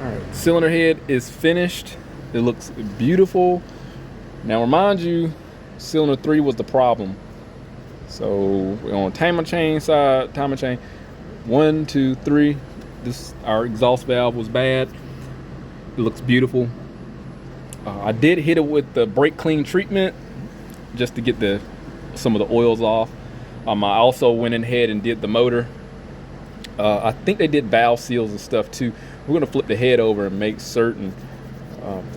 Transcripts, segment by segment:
All right, cylinder head is finished. It looks beautiful. Now, remind you, cylinder 3 was the problem. So we're on timer chain side, timer chain 1, 2, 3. This our exhaust valve was bad. It looks beautiful. I did hit it with the brake clean treatment just to get some of the oils off. I also went ahead and did the motor. I think they did valve seals and stuff too. We're gonna flip the head over and make certain,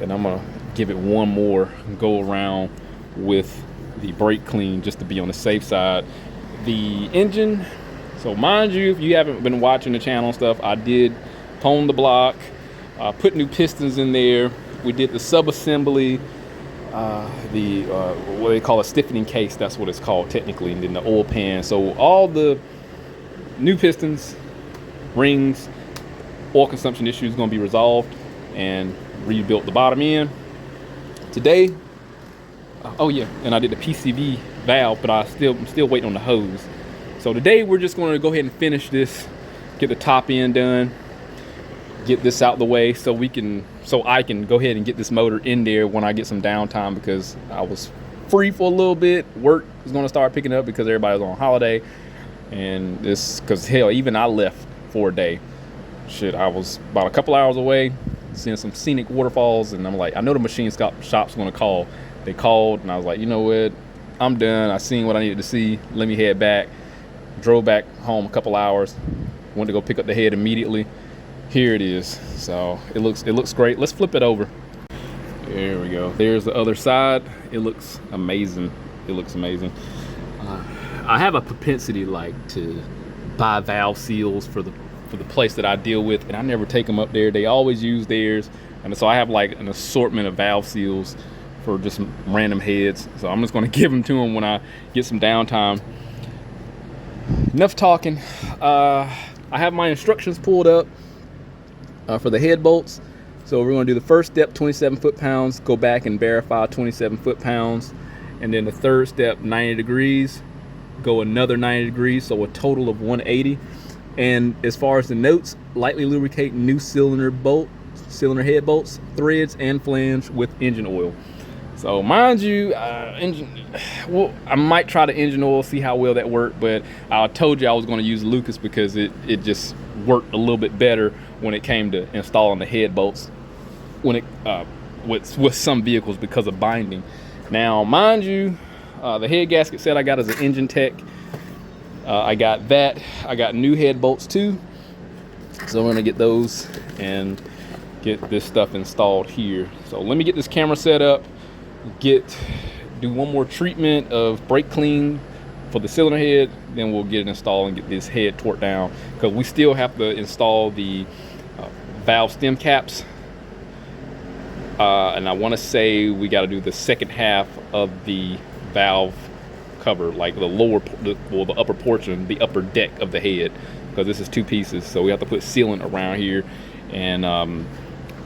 and I'm gonna give it one more go around with the brake clean just to be on the safe side. The engine, so mind you, if you haven't been watching the channel and stuff, I did hone the block, put new pistons in there. We did the sub-assembly, what they call a stiffening case, that's what it's called technically, and then the oil pan. So all the new pistons, rings, oil consumption issue is going to be resolved, and rebuilt the bottom end. Today, oh yeah, and I did the PCV valve, but I'm still waiting on the hose. So today we're just going to go ahead and finish this, get the top end done, get this out the way so I can go ahead and get this motor in there when I get some downtime, because I was free for a little bit. Work is going to start picking up because everybody's on holiday, and because hell, even I left for a day. Shit, I was about a couple hours away seeing some scenic waterfalls, and I'm like, I know the machine shop's going to call. They called, and I was like, you know what, I'm done. I seen what I needed to see. Let me head back. Drove back home a couple hours, went to go pick up the head immediately. Here it is. So it looks great. Let's flip it over. There we go. There's the other side. It looks amazing. It looks amazing. I have a propensity to buy valve seals for the place that I deal with, and I never take them up there. They always use theirs, and so I have like an assortment of valve seals for just random heads. So I'm just going to give them to them when I get some downtime. Enough talking. I have my instructions pulled up for the head bolts. So we're going to do the first step, 27 foot-pounds, go back and verify 27 foot-pounds, and then the third step, 90 degrees, go another 90 degrees, so a total of 180. And as far as the notes, lightly lubricate new cylinder head bolts, threads, and flange with engine oil. So mind you, I might try the engine oil, see how well that worked, but I told you I was going to use Lucas because it just worked a little bit better when it came to installing the head bolts with some vehicles because of binding. Now, mind you, the head gasket set I got as an engine tech. I got that. I got new head bolts too. So I'm going to get those and get this stuff installed here. So let me get this camera set up, do one more treatment of brake clean for the cylinder head, then we'll get it installed and get this head torqued down, because we still have to install the valve stem caps, and I want to say we got to do the second half of the valve cover, like the upper portion, the upper deck of the head, because this is two pieces, so we have to put sealant around here and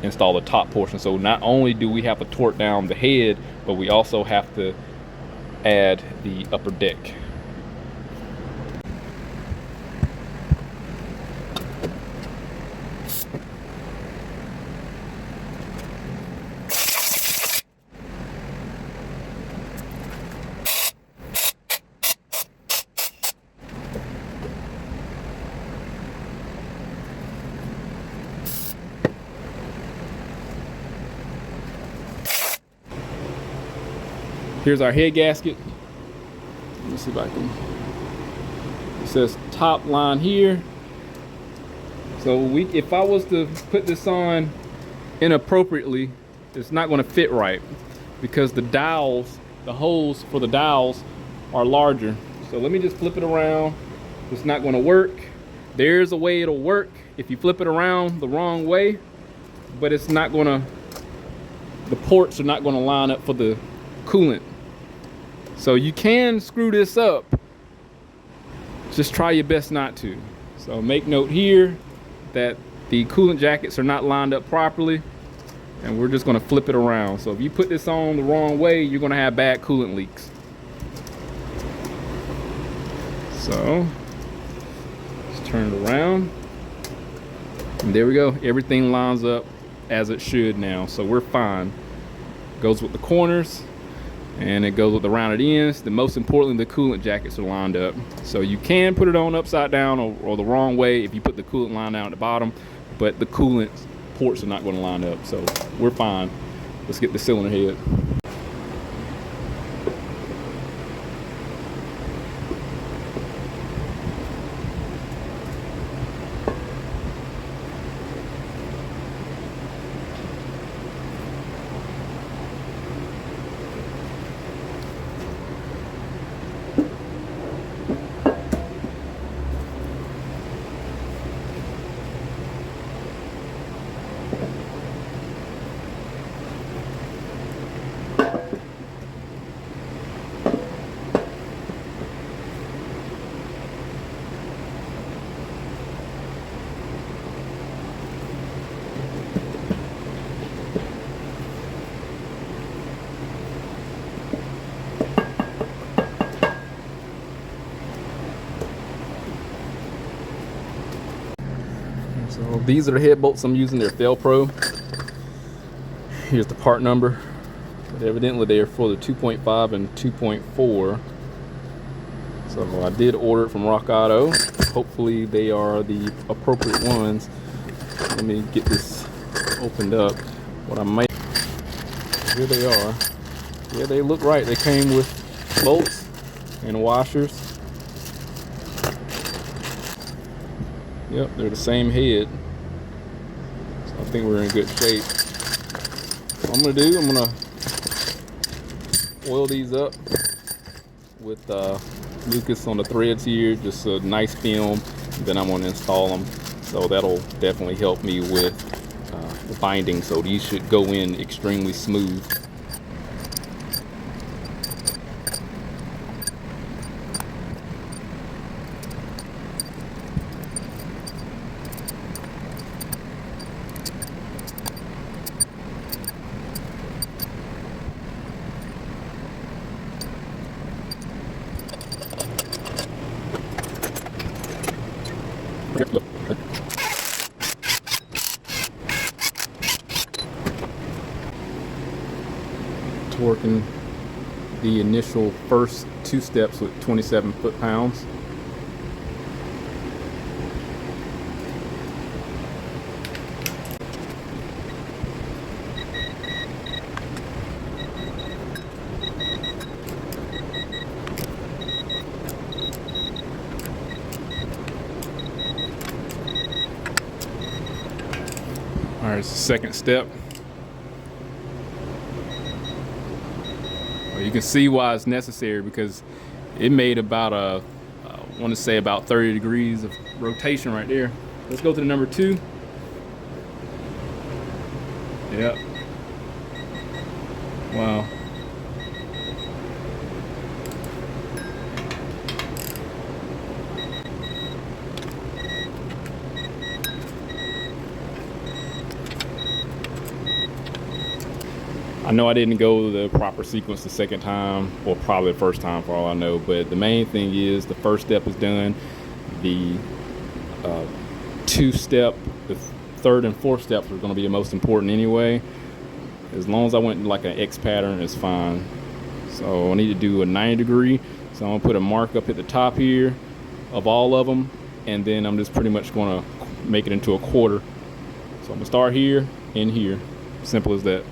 install the top portion. So not only do we have to torque down the head, but we also have to add the upper deck. Here's our head gasket. Let me see if I can. It says top line here. So if I was to put this on inappropriately, it's not going to fit right, because the dowels, the holes for the dowels are larger. So let me just flip it around. It's not going to work. There's a way it'll work if you flip it around the wrong way, but it's not going to, the ports are not going to line up for the coolant. So you can screw this up, just try your best not to. So make note here that the coolant jackets are not lined up properly, and we're just going to flip it around. So if you put this on the wrong way, you're going to have bad coolant leaks. So let's turn it around. And there we go. Everything lines up as it should now. So we're fine. Goes with the corners and it goes with the rounded ends. The most importantly, the coolant jackets are lined up. So you can put it on upside down or the wrong way if you put the coolant line down at the bottom, but the coolant ports are not going to line up. So we're fine. Let's get the cylinder head. So these are the head bolts I'm using. They're Fel-Pro. Here's the part number. But evidently they're for the 2.5 and 2.4. So I did order it from Rock Auto. Hopefully they are the appropriate ones. Let me get this opened up. What I might, here they are. Yeah, they look right. They came with bolts and washers. Yep, they're the same head. So I think we're in good shape. What I'm gonna do, I'm gonna oil these up with Lucas on the threads here, just a nice film. Then I'm gonna install them. So that'll definitely help me with the binding. So these should go in extremely smooth. Torquing the initial first two steps with 27 foot-pounds. All right, it's the second step. Well, you can see why it's necessary, because it made about I want to say about 30 degrees of rotation right there. Let's go to the number 2. Yep. Wow. I know I didn't go the proper sequence the second time, or probably the first time for all I know, but the main thing is the first step is done. The 2-step, the 3rd and 4th steps are going to be the most important anyway. As long as I went like an X pattern, it's fine. So I need to do a 90 degree. So I'm going to put a mark up at the top here of all of them, and then I'm just pretty much going to make it into a quarter. So I'm going to start here and here. Simple as that.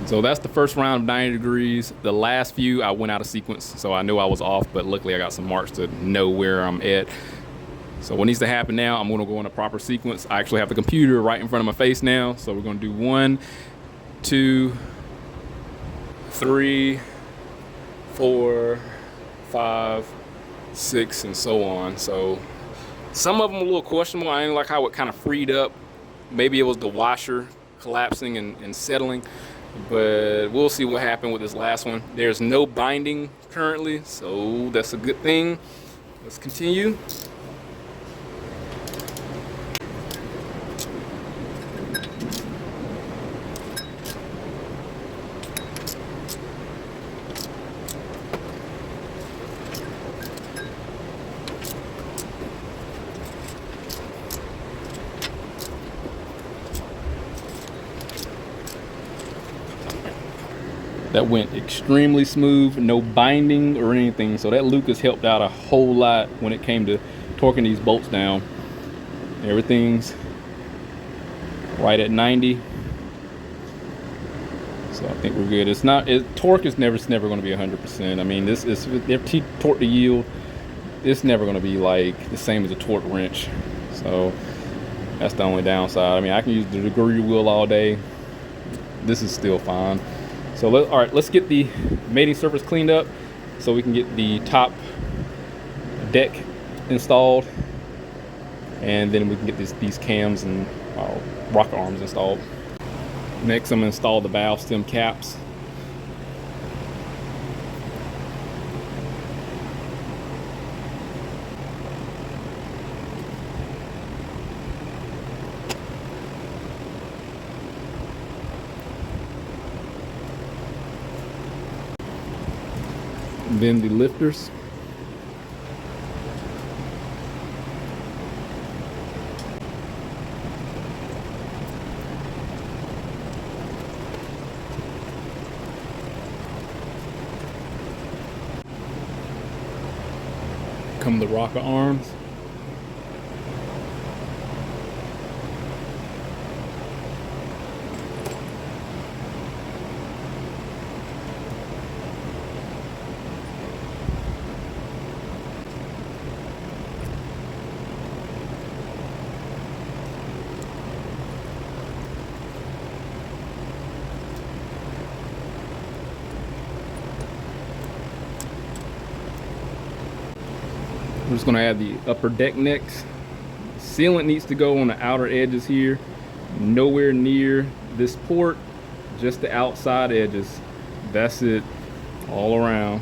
So that's the first round of 90 degrees. The last few I went out of sequence, so I knew I was off, but luckily I got some marks to know where I'm at. So what needs to happen now, I'm gonna go in a proper sequence. I actually have the computer right in front of my face now. So we're gonna do 1, 2, 3, 4, 5, 6, and so on. So some of them a little questionable. I didn't like how it kind of freed up. Maybe it was the washer collapsing and settling. but we'll see what happened with this last one. There's no binding currently, so that's a good thing. Let's continue. That went extremely smooth, no binding or anything. So that Lucas helped out a whole lot when it came to torquing these bolts down. Everything's right at 90. So I think we're good. Torque is never going to be 100%. I mean, this is if torque to yield, it's never going to be like the same as a torque wrench. So that's the only downside. I mean, I can use the degree wheel all day. This is still fine. So all right, let's get the mating surface cleaned up so we can get the top deck installed, and then we can get these cams and rocker arms installed. Next, I'm going to install the valve stem caps. Then the lifters. Come the rocker arms. We're just going to add the upper deck necks. Sealant needs to go on the outer edges here, nowhere near this port, just the outside edges. That's it, all around.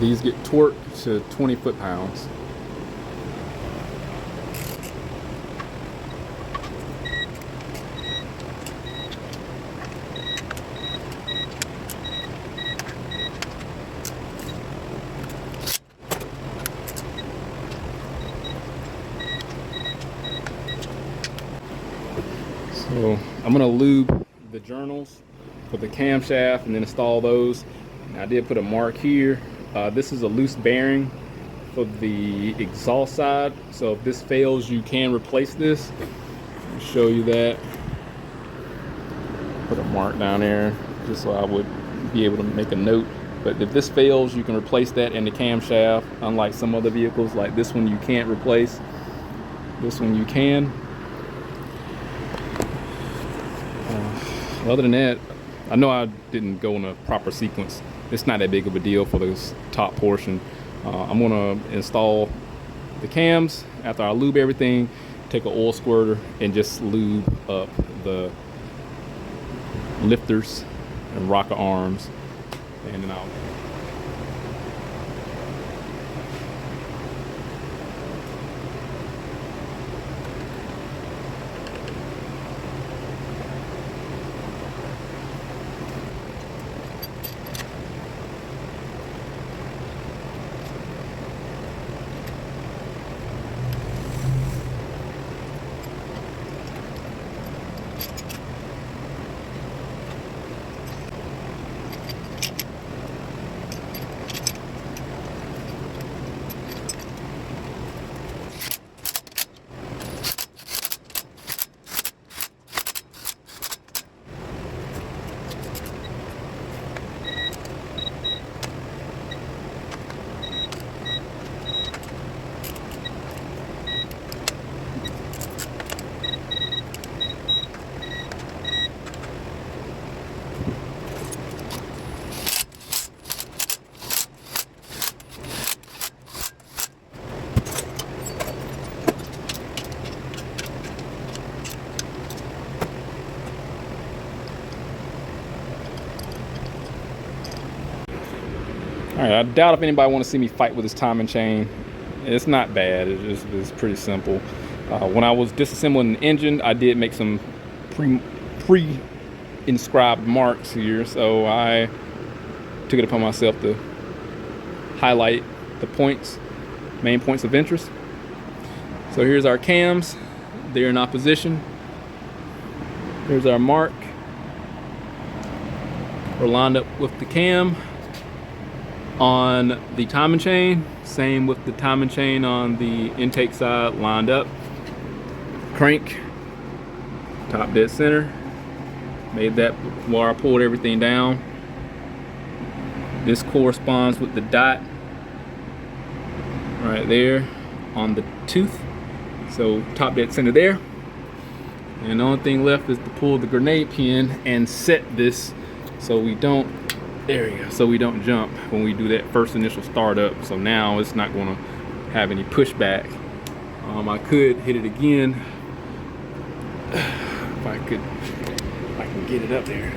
These get torqued to 20 foot-pounds. So I'm gonna lube the journals for the camshaft and then install those. And I did put a mark here. This is a loose bearing for the exhaust side. So if this fails, you can replace this. I'll show you that. Put a mark down there just so I would be able to make a note. But if this fails, you can replace that in the camshaft. Unlike some other vehicles, like this one, you can't replace. This one you can. Other than that, I know I didn't go in a proper sequence. It's not that big of a deal for this top portion. I'm gonna install the cams after I lube everything, take an oil squirter and just lube up the lifters and rocker arms, and then I'll All right, I doubt if anybody want to see me fight with this timing chain. It's not bad. It's pretty simple. When I was disassembling the engine, I did make some pre-inscribed marks here, so I took it upon myself to highlight the points, main points of interest. So here's our cams. They're in opposition. Here's our mark. We're lined up with the cam on the timing chain, same with the timing chain on the intake side, lined up. Crank, top dead center. Made that while I pulled everything down. This corresponds with the dot right there on the tooth. So top dead center there. And the only thing left is to pull the grenade pin and set this so we don't, there we go, so we don't jump when we do that first initial startup. So now it's not going to have any pushback. I could hit it again if I can get it up there.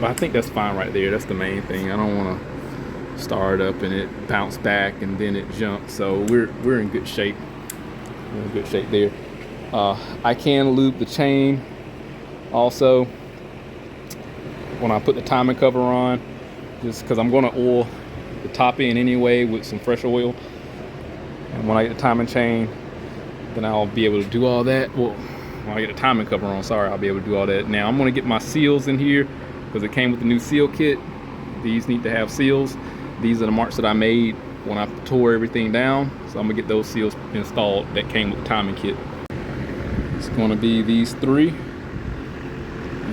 But I think that's fine right there. That's the main thing. I don't want to start up and it bounce back and then it jumps. So we're in good shape. We're in good shape there. I can lube the chain also when I put the timing cover on, just because I'm going to oil the top end anyway with some fresh oil. And when I get the timing chain, then I'll be able to do all that. Well, when I get the timing cover on, sorry, I'll be able to do all that. Now I'm going to get my seals in here because it came with the new seal kit. These need to have seals. These are the marks that I made when I tore everything down. So I'm going to get those seals installed that came with the timing kit. It's going to be these three.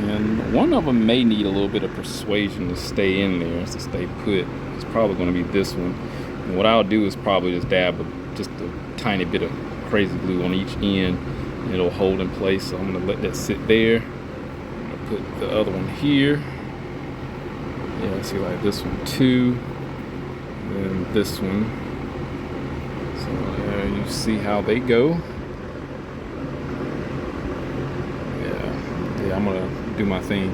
And one of them may need a little bit of persuasion to stay in there, to stay put. It's probably going to be this one. And what I'll do is probably just dab just a tiny bit of crazy glue on each end, and it'll hold in place. So I'm going to let that sit there. I'm going to put the other one here. Yeah, see, like this one too, and this one. So you see how they go. Yeah, I'm gonna do my thing.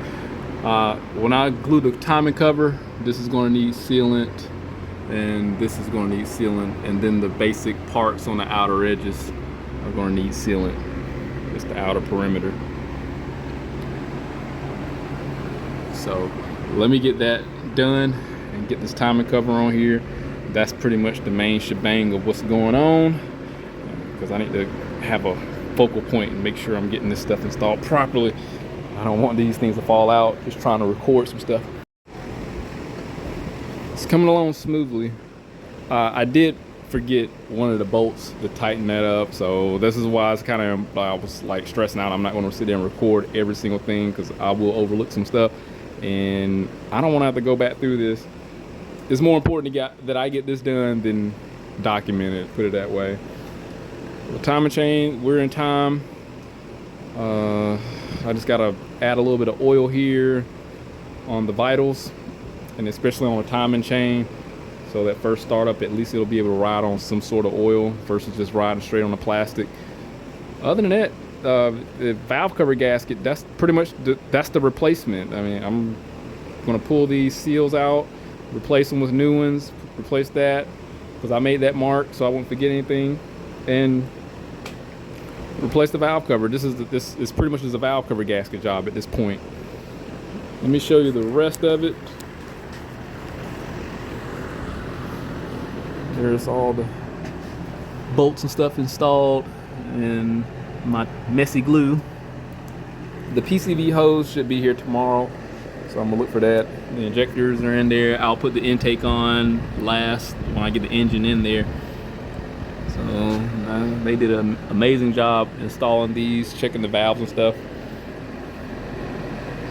When I glue the timing cover, this is going to need sealant, and this is going to need sealant, and then the basic parts on the outer edges are going to need sealant. It's the outer perimeter. So let me get that done and get this timing cover on here. That's pretty much the main shebang of what's going on, because I need to have a focal point and make sure I'm getting this stuff installed properly. I don't want these things to fall out, just trying to record some stuff. It's coming along smoothly. I did forget one of the bolts to tighten that up, so this is why it's I was like stressing out. I'm not going to sit there and record every single thing because I will overlook some stuff, and I don't want to have to go back through this. It's more important that I get this done than document it, put it that way. The timing chain, we're in time. I just gotta add a little bit of oil here on the vitals, and especially on the timing chain, so that first startup, at least it'll be able to ride on some sort of oil versus just riding straight on the plastic. Other than that, the valve cover gasket, that's pretty much that's the replacement. I mean, I'm gonna pull these seals out, replace them with new ones, replace that, because I made that mark so I won't forget anything, and replace the valve cover. This is pretty much just a valve cover gasket job at this point. Let me show you the rest of it. There's all the bolts and stuff installed and my messy glue. The PCV hose should be here tomorrow, so I'm gonna look for that. The injectors are in there. I'll put the intake on last when I get the engine in there. So they did an amazing job installing these, checking the valves and stuff.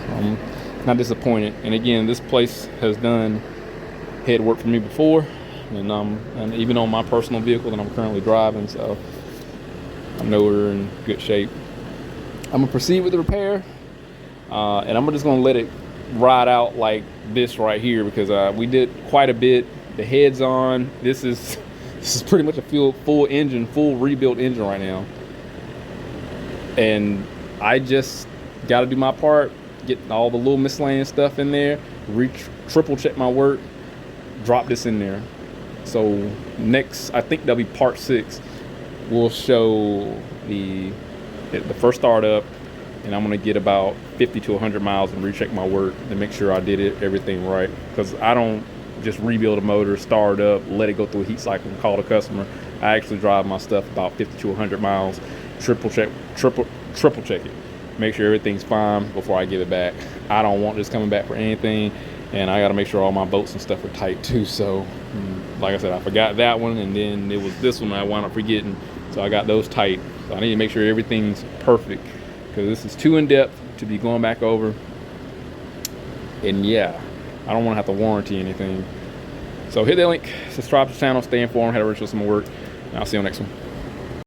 So I'm not disappointed. And again, this place has done head work for me before, and even on my personal vehicle that I'm currently driving, so I know we're in good shape. I'm gonna proceed with the repair, and I'm just gonna let it ride out like this right here, because we did quite a bit. The head's on. This is pretty much a full rebuilt engine right now, and I just got to do my part, get all the little miscellaneous stuff in there, triple check my work, drop this in there. So next, I think that'll be part 6. We'll show the first startup, and I'm gonna get about 50 to 100 miles and recheck my work to make sure I did everything right, because I don't just rebuild a motor, start it up, let it go through a heat cycle and call the customer. I actually drive my stuff about 50 to 100 miles, triple check it, make sure everything's fine before I give it back. I don't want this coming back for anything, and I got to make sure all my bolts and stuff are tight too. So like I said, I forgot that one, and then it was this one I wound up forgetting, so I got those tight. So I need to make sure everything's perfect, because this is too in depth to be going back over, and yeah, I don't want to have to warranty anything. So hit that link, subscribe to the channel, stay informed, how to show some more work, and I'll see you on the next one.